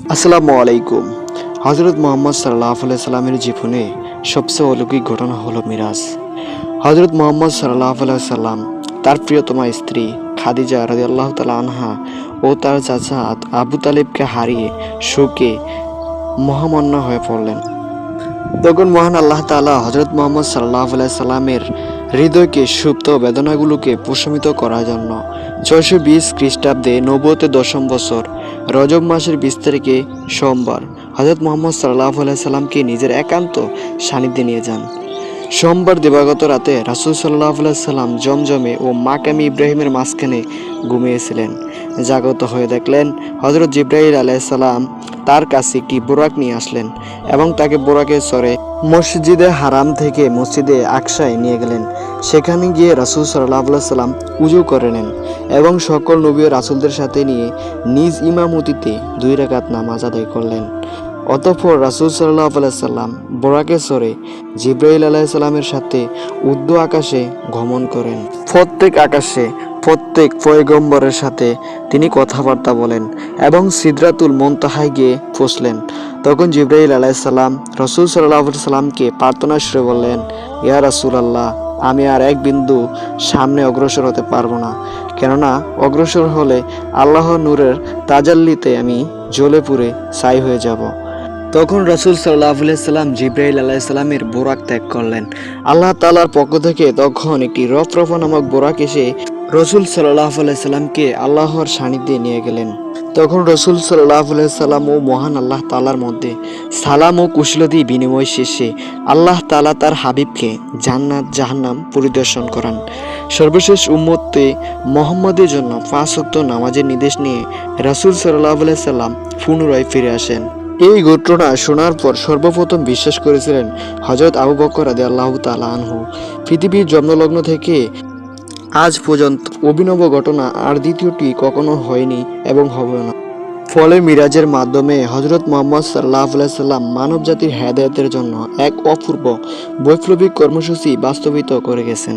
আসসালামু আলাইকুম। হযরত মুহাম্মদ সাল্লাল্লাহু আলাইহি সাল্লামের জীবনে সবচেয়ে অলৌকিক ঘটনা হলো মিরাজ। হযরত মুহাম্মদ সাল্লাল্লাহু আলাইহি সাল্লাম তার প্রিয়তমা স্ত্রী খাদিজা রাদিয়াল্লাহু তাআলা আনহা ও তার চাচা আবু তালিবকে হারিয়ে শোকে মহামন্য হয়ে পড়লেন। তখন মহান আল্লাহ তাআলা হযরত মুহাম্মদ সাল্লাল্লাহু আলাইহি সাল্লামের হৃদয়কে সুপ্ত বেদনাগুলোকে প্রশমিত করার জন্য ৬২০ খ্রিস্টাব্দে নবুয়তের দশম বছর রজব মাসের ২০ তারিখে সোমবার হযরত মুহাম্মদ সাল্লাল্লাহু আলাইহি সাল্লামকে নিজের একান্ত সান্নিধ্যে নিয়ে যান। সোমবার দিবাগত রাতে রাসূল সাল্লাল্লাহু আলাইহি সাল্লাম জমজমে ও মাকামে ইব্রাহিমের মাঝখানে ঘুমিয়েছিলেন। জাগ্রত হয়ে দেখলেন হযরত জিবরাইল আলাইহিস সালাম তার কাছে একটি বোরাক নিয়ে আসলেন এবং তাকে বোরাকে চড়ে মসজিদে হারাম থেকে মসজিদে আকসায় নিয়ে গেলেন। সেখানে গিয়ে রাসূল সাল্লাল্লাহু আলাইহি সাল্লাম উযু করে নেন এবং সকল নবী ও রাসূলদের সাথে নিয়ে নিজ ইমামতিতে ২ রাকাত নামাজ আদায় করলেন। অতঃপর রাসূল সাল্লাল্লাহু আলাইহি সাল্লাম বোরাকে চড়ে জিবরাইল আলাইহিস সালামের সাথে ঊর্ধ্ব আকাশে গমন করেন। প্রত্যেক আকাশে প্রত্যেক পয়গম্বরের সাথে তিনি কথাবার্তা বলেন এবং সিদরাতুল মুনতাহায় গিয়ে পৌঁছলেন। তখন জিবরাইল আলাইহিস সালাম রাসূল সাল্লাল্লাহু আলাইহি সাল্লামকে প্রার্থনা সুরে বললেন, ইয়া রাসূলুল্লাহ, আমি আর এক বিন্দু সামনে অগ্রসর হতে পারবো না, কেননা অগ্রসর হলে আল্লাহর নূরের তাজাল্লিতে আমি জ্বলে পুড়ে ছাই হয়ে যাব। তখন রাসূল সাল্লাল্লাহু আলাইহি সাল্লাম জিবরাইল আলাইহিস সালামের বোরাক ত্যাগ করলেন। আল্লাহ তাআলার পক্ষ থেকে তখন একটি রফরফা নামক বোরাক এসে রাসূল সাল্লাল্লাহু আলাইহি সাল্লামকে আল্লাহর সান্নিধ্যে নিয়ে গেলেন। তখন রাসূল সাল্লাল্লাহু আলাইহি সাল্লাম ও মহান আল্লাহ তাআলার মধ্যে সালাম ও কুশলাদি বিনিময় শেষে আল্লাহ তাআলা তার হাবিবকে জান্নাত জাহান্নাম পরিদর্শন করান। সর্বশেষ উম্মতে মুহাম্মাদের জন্য ৫ ওয়াক্ত নামাজের নির্দেশ নিয়ে রাসূল সাল্লাল্লাহু আলাইহি সাল্লাম পুনরায় ফিরে আসেন। এই ঘটনা শোনার পর সর্বপ্রথম বিশ্বাস করেছিলেন হযরত আবু বকর রাদিয়াল্লাহু তাআলা আনহু। পৃথিবীর জন্মলগ্ন থেকে আজ পর্যন্ত অভিনব ঘটনা আর দ্বিতীয়টি কখনো হয়নি এবং হবেও না। ফলে মিরাজের মাধ্যমে হযরত মুহাম্মদ সাল্লাল্লাহু আলাইহি সাল্লাম মানব জাতির হেদায়েতের জন্য এক অপূর্ব বৈপ্লবিক কর্মসূচি বাস্তবিত করে গেছেন।